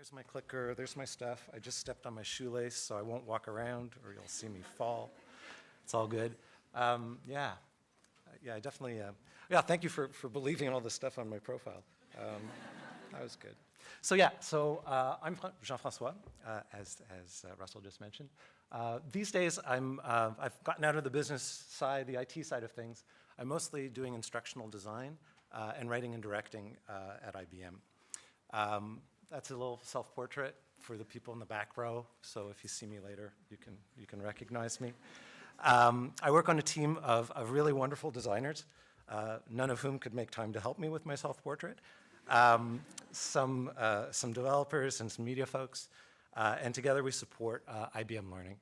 There's my clicker, there's my stuff. I just stepped on my shoelace, so I won't walk around or you'll see me fall. It's all good. Yeah, I definitely, yeah, thank you for believing in all this stuff on my profile. That was good. So yeah, I'm Jean-François, as Russell just mentioned. These days, I've gotten out of the business side, the IT side of things. I'm mostly doing instructional design and writing and directing at IBM. That's a little self-portrait for the people in the back row, so if you see me later, you can recognize me. I work on a team of really wonderful designers, none of whom could make time to help me with my self-portrait. Some developers and some media folks, and together we support IBM Learning,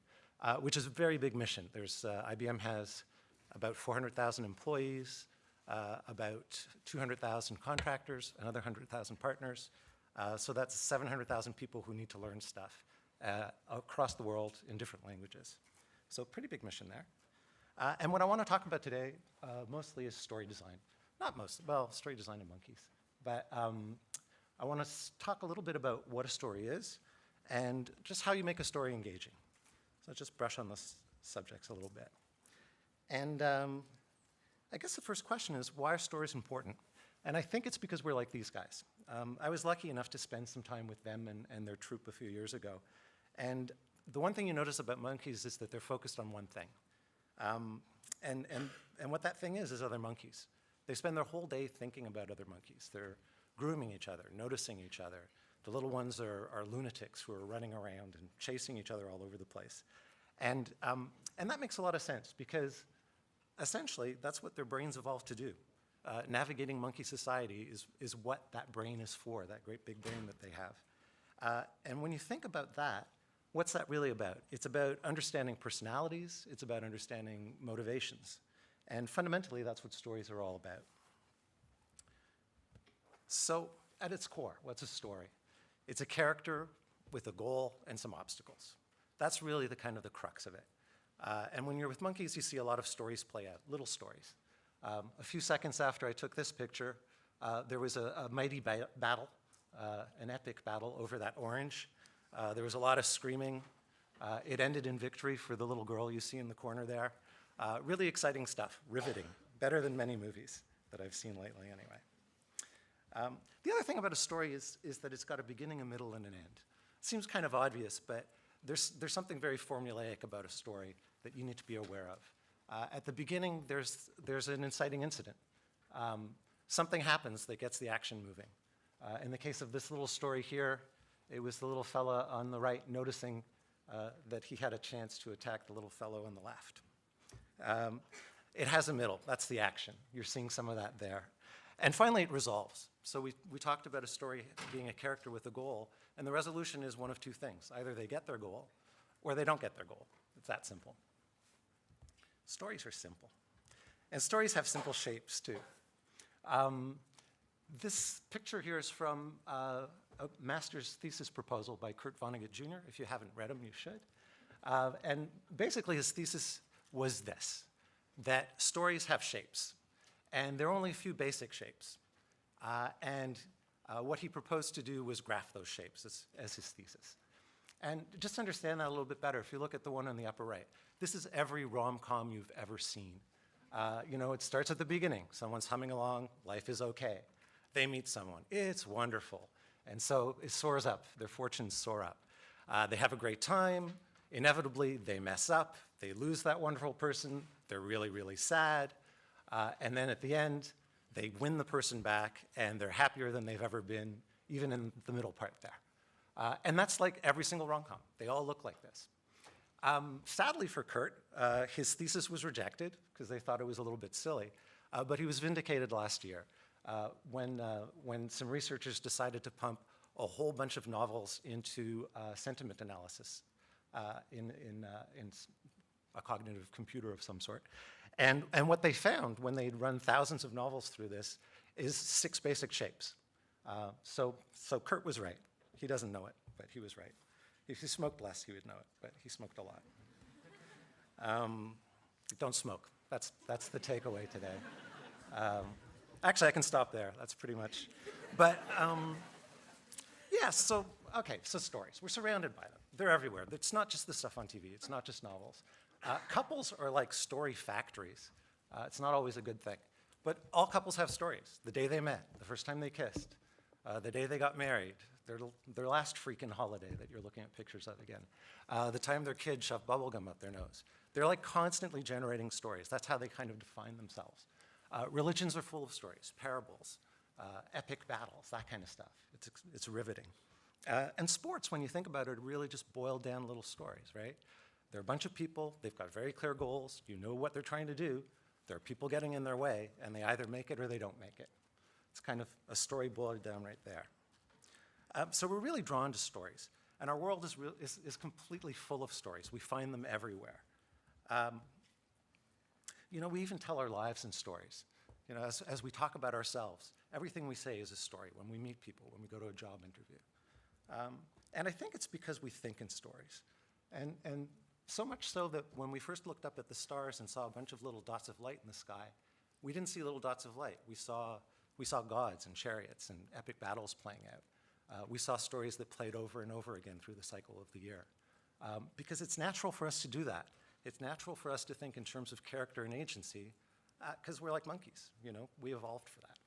which is a very big mission. IBM has about 400,000 employees, about 200,000 contractors, another 100,000 partners. So that's 700,000 people who need to learn stuff across the world in different languages. So pretty big mission there. And what I want to talk about today mostly is story design. Not most, well, story design and monkeys. But I want to talk a little bit about what a story is and just how you make a story engaging. So let's just brush on those subjects a little bit. And I guess the first question is, why are stories important? And I think it's because we're like these guys. I was lucky enough to spend some time with them and their troupe a few years ago. And the one thing you notice about monkeys is that they're focused on one thing. And what that thing is other monkeys. They spend their whole day thinking about other monkeys. They're grooming each other, noticing each other. The little ones are lunatics who are running around and chasing each other all over the place. And that makes a lot of sense because essentially that's what their brains evolved to do. Navigating monkey society is what that brain is for, that great big brain that they have. And when you think about that, what's that really about? It's about understanding personalities. It's about understanding motivations. And fundamentally, that's what stories are all about. So at its core, what's a story? It's a character with a goal and some obstacles. That's really the kind of the crux of it. And when you're with monkeys, you see a lot of stories play out, little stories. A few seconds after I took this picture, there was a mighty battle, an epic battle over that orange. There was a lot of screaming. It ended in victory for the little girl you see in the corner there. Really exciting stuff, riveting, better than many movies that I've seen lately anyway. The other thing about a story is that it's got a beginning, a middle, and an end. It seems kind of obvious, but there's something very formulaic about a story that you need to be aware of. At the beginning, there's an inciting incident. Something happens that gets the action moving. In the case of this little story here, it was the little fella on the right noticing that he had a chance to attack the little fellow on the left. It has a middle. That's the action. You're seeing some of that there. And finally, it resolves. So we talked about a story being a character with a goal, and the resolution is one of two things. Either they get their goal, or they don't get their goal. It's that simple. Stories are simple. And stories have simple shapes, too. This picture here is from a master's thesis proposal by Kurt Vonnegut Jr. If you haven't read him, you should. And basically, his thesis was this, that stories have shapes. And there are only a few basic shapes. What he proposed to do was graph those shapes as his thesis. And just to understand that a little bit better, if you look at the one on the upper right, this is every rom-com you've ever seen. You know, it starts at the beginning. Someone's humming along, life is okay. They meet someone, it's wonderful. And so it soars up, their fortunes soar up. They have a great time, inevitably they mess up, they lose that wonderful person, they're really, really sad. And then at the end, they win the person back and they're happier than they've ever been, even in the middle part there. And that's like every single rom-com. They all look like this. Sadly for Kurt, his thesis was rejected because they thought it was a little bit silly. But he was vindicated last year when some researchers decided to pump a whole bunch of novels into sentiment analysis in a cognitive computer of some sort. And what they found when they'd run thousands of novels through this is 6 basic shapes. So Kurt was right. He doesn't know it, but he was right. If he smoked less, he would know it, but he smoked a lot. Don't smoke. That's the takeaway today. Actually, I can stop there. That's pretty much. But yeah, so Okay, so stories. We're surrounded by them. They're everywhere. It's not just the stuff on TV. It's not just novels. Couples are like story factories. It's not always a good thing. But all couples have stories. The day they met, the first time they kissed, the day they got married, their last freaking holiday that you're looking at pictures of again, the time their kid shoved bubble gum up their nose. They're like constantly generating stories. That's how they kind of define themselves. Religions are full of stories, parables, epic battles, that kind of stuff. It's riveting. And sports, when you think about it, are really just boiled down little stories, right? They're a bunch of people, they've got very clear goals, you know what they're trying to do, there are people getting in their way, and they either make it or they don't make it. It's kind of a story boiled down right there. So we're really drawn to stories, and our world is completely full of stories. We find them everywhere. You know, we even tell our lives in stories. You know, as we talk about ourselves, everything we say is a story when we meet people, when we go to a job interview. And I think it's because we think in stories. And so much so that when we first looked up at the stars and saw a bunch of little dots of light in the sky, we didn't see little dots of light. We saw gods and chariots and epic battles playing out. We saw stories that played over and over again through the cycle of the year. Because it's natural for us to do that. It's natural for us to think in terms of character and agency, because we're like monkeys, you know, we evolved for that.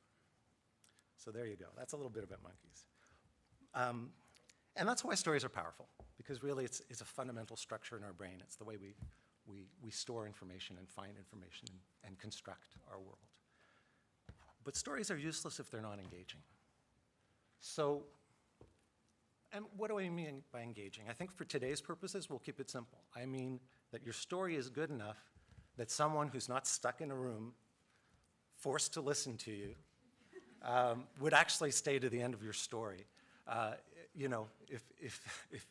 So there you go, that's a little bit about monkeys. And that's why stories are powerful, because really it's a fundamental structure in our brain. It's the way we store information and find information and construct our world. But stories are useless if they're not engaging. So, and what do I mean by engaging? I think for today's purposes, we'll keep it simple. I mean that your story is good enough that someone who's not stuck in a room, forced to listen to you, would actually stay to the end of your story, you know, if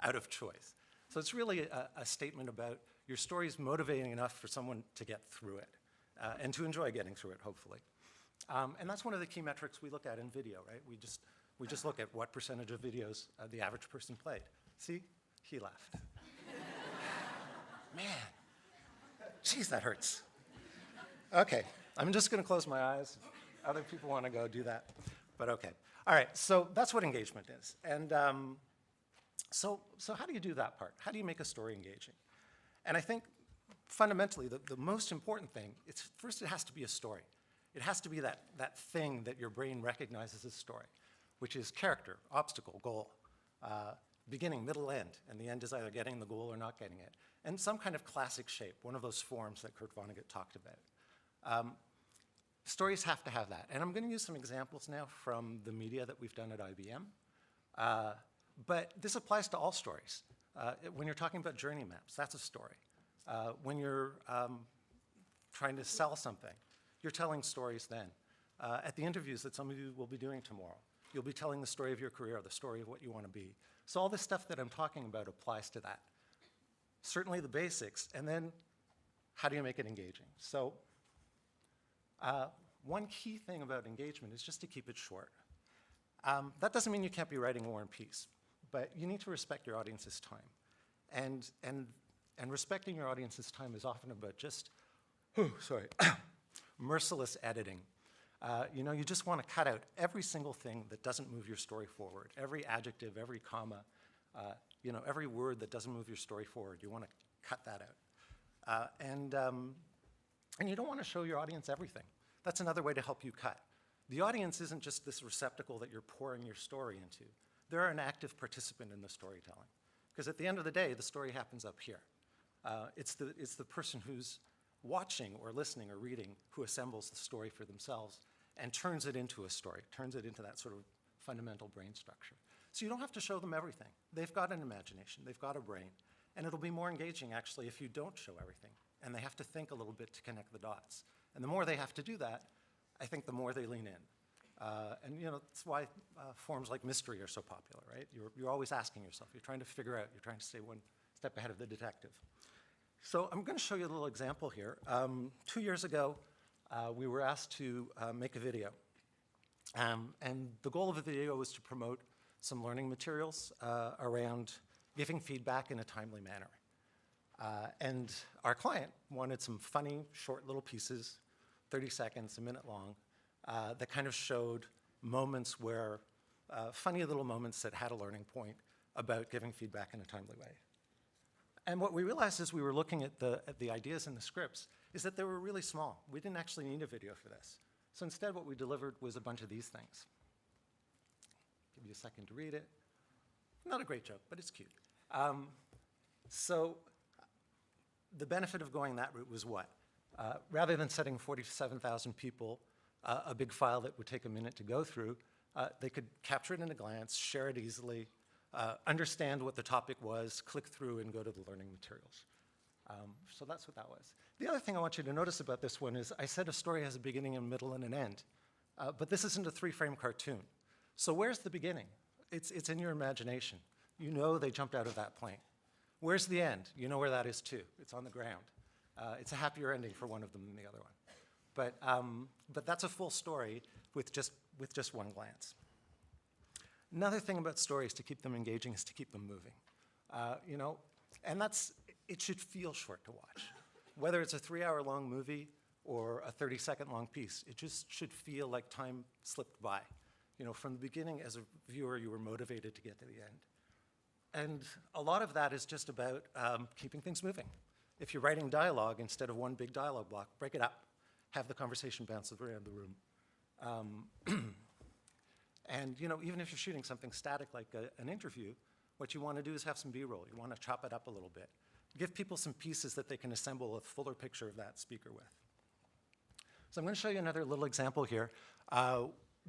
out of choice. So it's really a statement about your story is motivating enough for someone to get through it and to enjoy getting through it, hopefully. And that's one of the key metrics we look at in video, right? We just look at what percentage of videos the average person played. See, he laughed. Man, geez, that hurts. Okay, I'm just gonna close my eyes. Other people wanna go do that, but okay. All right, so that's what engagement is. And so how do you do that part? How do you make a story engaging? And I think fundamentally, the most important thing, first it has to be a story. It has to be that thing that your brain recognizes as story, which is character, obstacle, goal, beginning, middle, end, and the end is either getting the goal or not getting it, and some kind of classic shape, one of those forms that Kurt Vonnegut talked about. Stories have to have that, and I'm going to use some examples now from the media that we've done at IBM, but this applies to all stories. When you're talking about journey maps, that's a story. When you're trying to sell something, you're telling stories then. At the interviews that some of you will be doing tomorrow, you'll be telling the story of your career, the story of what you want to be. So all this stuff that I'm talking about applies to that. Certainly the basics, and then how do you make it engaging? So one key thing about engagement is just to keep it short. That doesn't mean you can't be writing War and Peace, but you need to respect your audience's time. And respecting your audience's time is often about just, merciless editing. You know, you just want to cut out every single thing that doesn't move your story forward, every adjective, every comma, you know, every word that doesn't move your story forward. You want to cut that out. And you don't want to show your audience everything. That's another way to help you cut. The audience isn't just this receptacle that you're pouring your story into. They're an active participant in the storytelling. Because at the end of the day, the story happens up here. It's the person who's watching or listening or reading who assembles the story for themselves and turns it into a story, turns it into that sort of fundamental brain structure. So you don't have to show them everything. They've got an imagination, they've got a brain, and it'll be more engaging actually if you don't show everything, and they have to think a little bit to connect the dots. And the more they have to do that, I think the more they lean in. And you know, that's why forms like mystery are so popular, right? You're always asking yourself, you're trying to figure out, you're trying to stay one step ahead of the detective. So I'm going to show you a little example here. 2 years ago, we were asked to make a video. And the goal of the video was to promote some learning materials around giving feedback in a timely manner. And our client wanted some funny, short little pieces, 30 seconds, a minute long, that kind of showed moments where funny little moments that had a learning point about giving feedback in a timely way. And what we realized as we were looking at the ideas in the scripts is that they were really small. We didn't actually need a video for this. So instead what we delivered was a bunch of these things. Give you a second to read it. Not a great joke, but it's cute. So the benefit of going that route was what? Rather than setting 47,000 people a big file that would take a minute to go through, they could capture it in a glance, share it easily, understand what the topic was, click through, and go to the learning materials. So that's what that was. The other thing I want you to notice about this one is I said a story has a beginning, a middle, and an end. But this isn't a 3-frame cartoon. So where's the beginning? It's in your imagination. You know they jumped out of that plane. Where's the end? You know where that is too. It's on the ground. It's a happier ending for one of them than the other one. But that's a full story with just one glance. Another thing about stories to keep them engaging is to keep them moving. You know, and it should feel short to watch. Whether it's a 3-hour-long movie or a 30-second-long piece, it just should feel like time slipped by. You know, from the beginning, as a viewer, you were motivated to get to the end. And a lot of that is just about keeping things moving. If you're writing dialogue, instead of one big dialogue block, break it up. Have the conversation bounce around the room. And you know, even if you're shooting something static like an interview, what you want to do is have some B-roll. You want to chop it up a little bit. Give people some pieces that they can assemble a fuller picture of that speaker with. So I'm going to show you another little example here.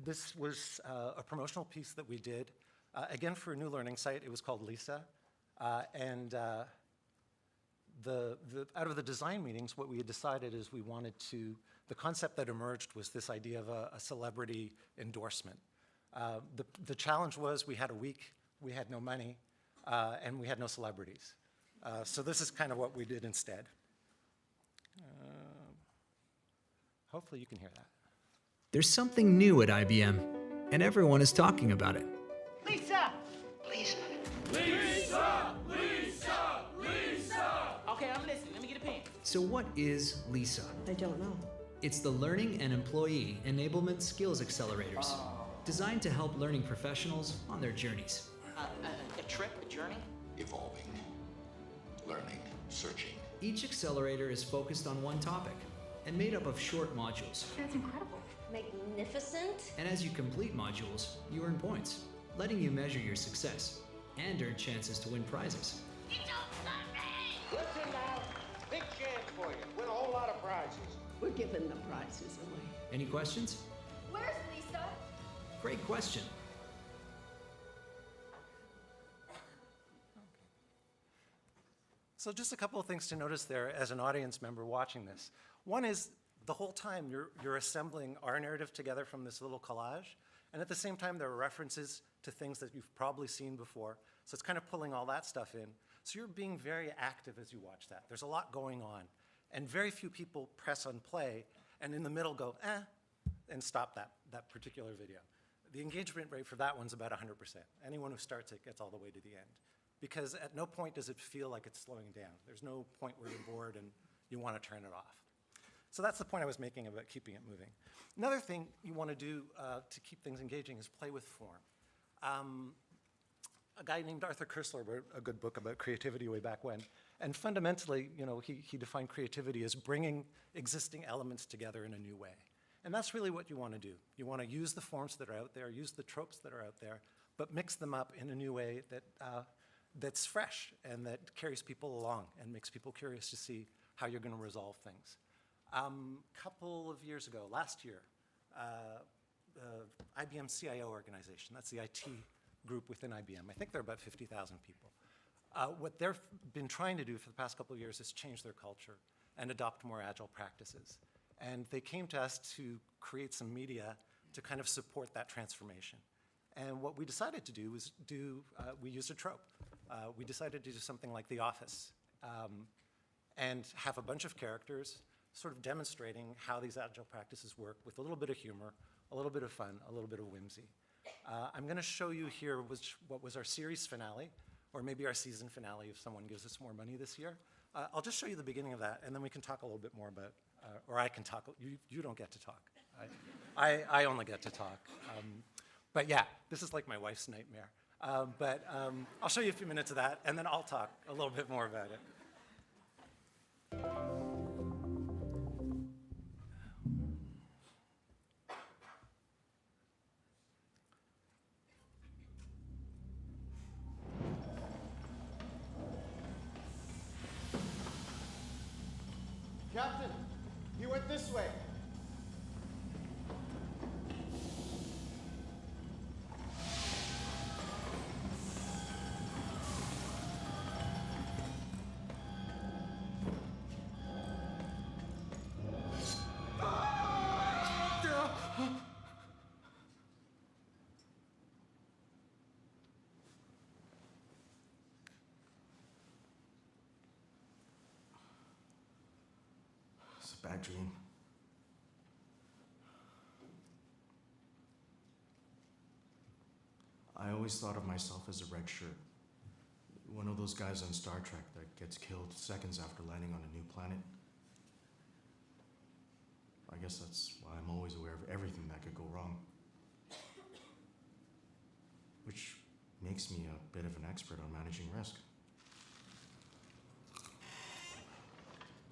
This was a promotional piece that we did, again for a new learning site. It was called Lisa. Out of the design meetings, what we had decided is we wanted to, the concept that emerged was this idea of a celebrity endorsement. The challenge was we had a week, we had no money, and we had no celebrities. So this is kind of what we did instead. Hopefully you can hear that. There's something new at IBM, and everyone is talking about it. Lisa! Lisa! Lisa! Lisa! Lisa! Okay, I'm listening. Let me get a pen. So what is LISA? I don't know. It's the Learning and Employee Enablement Skills Accelerators, designed to help learning professionals on their journeys. A trip, a journey? Evolving, learning, searching. Each accelerator is focused on one topic and made up of short modules. That's incredible. Magnificent. And as you complete modules, you earn points, letting you measure your success and earn chances to win prizes. Listen now, big chance for you. Win a whole lot of prizes. We're giving the prizes away. Any questions? Where's Lisa? Great question. So just a couple of things to notice there as an audience member watching this. One is the whole time you're assembling our narrative together from this little collage, and at the same time there are references to things that you've probably seen before. So it's kind of pulling all that stuff in. So you're being very active as you watch that. There's a lot going on. And very few people press on play and in the middle go, and stop that particular video. The engagement rate for that one's about 100%. Anyone who starts it gets all the way to the end. Because at no point does it feel like it's slowing down. There's no point where you're bored and you want to turn it off. So that's the point I was making about keeping it moving. Another thing you want to do to keep things engaging is play with form. A guy named Arthur Koestler wrote a good book about creativity way back when. And fundamentally, you know, he defined creativity as bringing existing elements together in a new way. And that's really what you want to do. You want to use the forms that are out there, use the tropes that are out there, but mix them up in a new way that's fresh and that carries people along and makes people curious to see how you're going to resolve things. Couple of years ago, last year, the IBM CIO organization, that's the IT group within IBM. I think there are about 50,000 people. What they've been trying to do for the past couple of years is change their culture and adopt more agile practices. And they came to us to create some media to kind of support that transformation. And what we decided to do was we used a trope. We decided to do something like The Office and have a bunch of characters sort of demonstrating how these agile practices work with a little bit of humor, a little bit of fun, a little bit of whimsy. I'm going to show you here what was our series finale, or maybe our season finale if someone gives us more money this year. I'll just show you the beginning of that, and then we can talk a little bit more about, or I can talk, you don't get to talk. I only get to talk. But yeah, this is like my wife's nightmare. I'll show you a few minutes of that, and then I'll talk a little bit more about it. Captain, he went this way. It's a bad dream. I always thought of myself as a red shirt. One of those guys on Star Trek that gets killed seconds after landing on a new planet. I guess that's why I'm always aware of everything that could go wrong. Which makes me a bit of an expert on managing risk.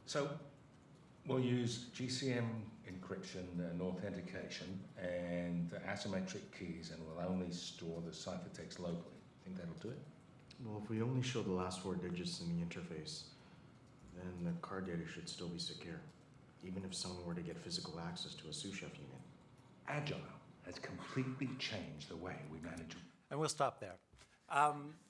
So we'll use GCM encryption and authentication and asymmetric keys, and we'll only store the ciphertext locally. Think that'll do it? Well, if we only show the last 4 digits in the interface, then the card data should still be secure, even if someone were to get physical access to a sous chef unit. Agile has completely changed the way we manage. And we'll stop there.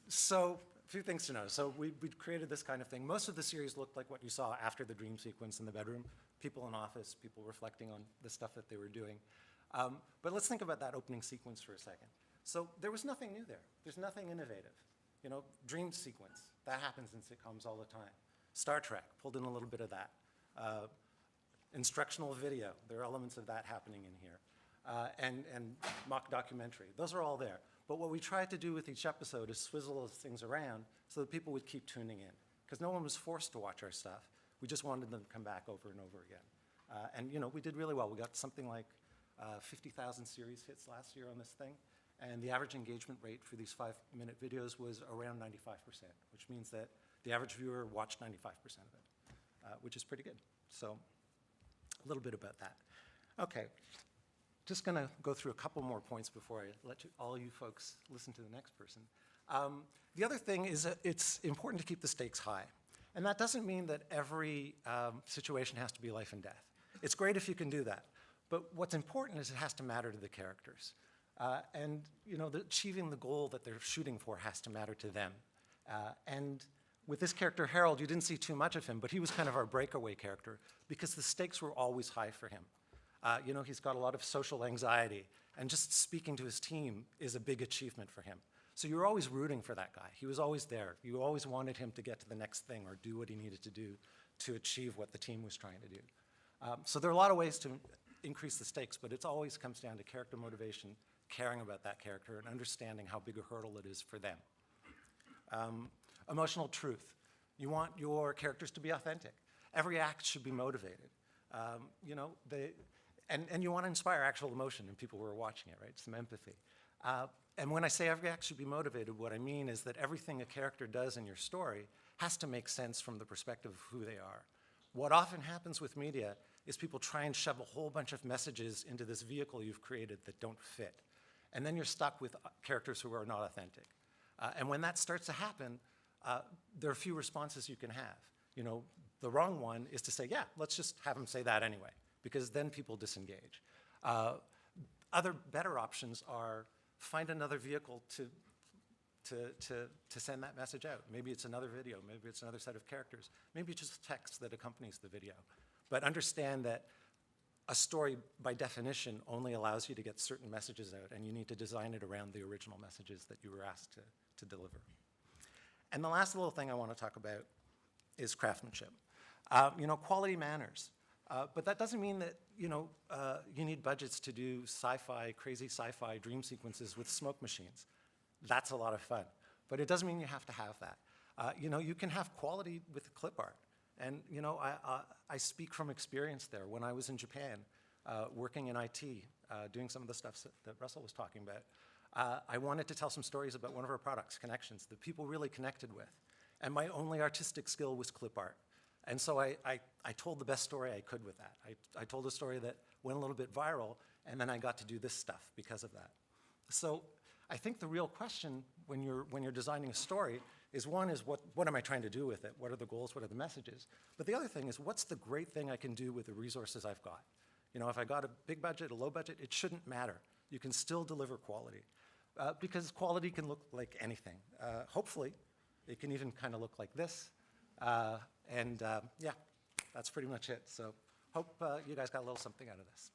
So a few things to know. So we created this kind of thing. Most of the series looked like what you saw after the dream sequence in the bedroom. People in office, people reflecting on the stuff that they were doing. But let's think about that opening sequence for a second. So there was nothing new there. There's nothing innovative. You know, dream sequence, that happens in sitcoms all the time. Star Trek, pulled in a little bit of that. Instructional video, there are elements of that happening in here. And mock documentary, those are all there. But what we tried to do with each episode is swizzle those things around so that people would keep tuning in. Because no one was forced to watch our stuff. We just wanted them to come back over and over again. And you know, we did really well. We got something like 50,000 series hits last year on this thing. And the average engagement rate for these 5-minute videos was around 95%, which means that the average viewer watched 95% of it, which is pretty good. So a little bit about that. Okay, just gonna go through a couple more points before I let all you folks listen to the next person. The other thing is that it's important to keep the stakes high. And that doesn't mean that every situation has to be life and death. It's great if you can do that. But what's important is it has to matter to the characters. And you know, achieving the goal that they're shooting for has to matter to them. And with this character, Harold, you didn't see too much of him, but he was kind of our breakaway character because the stakes were always high for him. You know, he's got a lot of social anxiety, and just speaking to his team is a big achievement for him. So you're always rooting for that guy. He was always there. You always wanted him to get to the next thing or do what he needed to do to achieve what the team was trying to do. So there are a lot of ways to increase the stakes, but it always comes down to character motivation, caring about that character, and understanding how big a hurdle it is for them. Emotional truth. You want your characters to be authentic. Every act should be motivated. You know, and you want to inspire actual emotion in people who are watching it, right? Some empathy. And when I say every act should be motivated, what I mean is that everything a character does in your story has to make sense from the perspective of who they are. What often happens with media is people try and shove a whole bunch of messages into this vehicle you've created that don't fit. And then you're stuck with characters who are not authentic. And when that starts to happen, there are a few responses you can have. You know, the wrong one is to say, yeah, let's just have them say that anyway, because then people disengage. Other better options are find another vehicle to send that message out. Maybe it's another video, maybe it's another set of characters, maybe it's just text that accompanies the video. But understand that a story, by definition, only allows you to get certain messages out, and you need to design it around the original messages that you were asked to deliver. And the last little thing I want to talk about is craftsmanship. You know, quality matters. But that doesn't mean that, you know, you need budgets to do sci-fi, crazy sci-fi dream sequences with smoke machines. That's a lot of fun. But it doesn't mean you have to have that. You know, you can have quality with clip art. And, you know, I speak from experience there. When I was in Japan working in IT, doing some of the stuff that Russell was talking about. I wanted to tell some stories about one of our products, Connections, that people really connected with. And my only artistic skill was clip art. And so I told the best story I could with that. I told a story that went a little bit viral, and then I got to do this stuff because of that. So I think the real question when you're designing a story is, one is what am I trying to do with it? What are the goals? What are the messages? But the other thing is, what's the great thing I can do with the resources I've got? You know, if I got a big budget, a low budget, it shouldn't matter. You can still deliver quality. Because quality can look like anything. Hopefully, it can even kind of look like this. Yeah, that's pretty much it. So hope you guys got a little something out of this.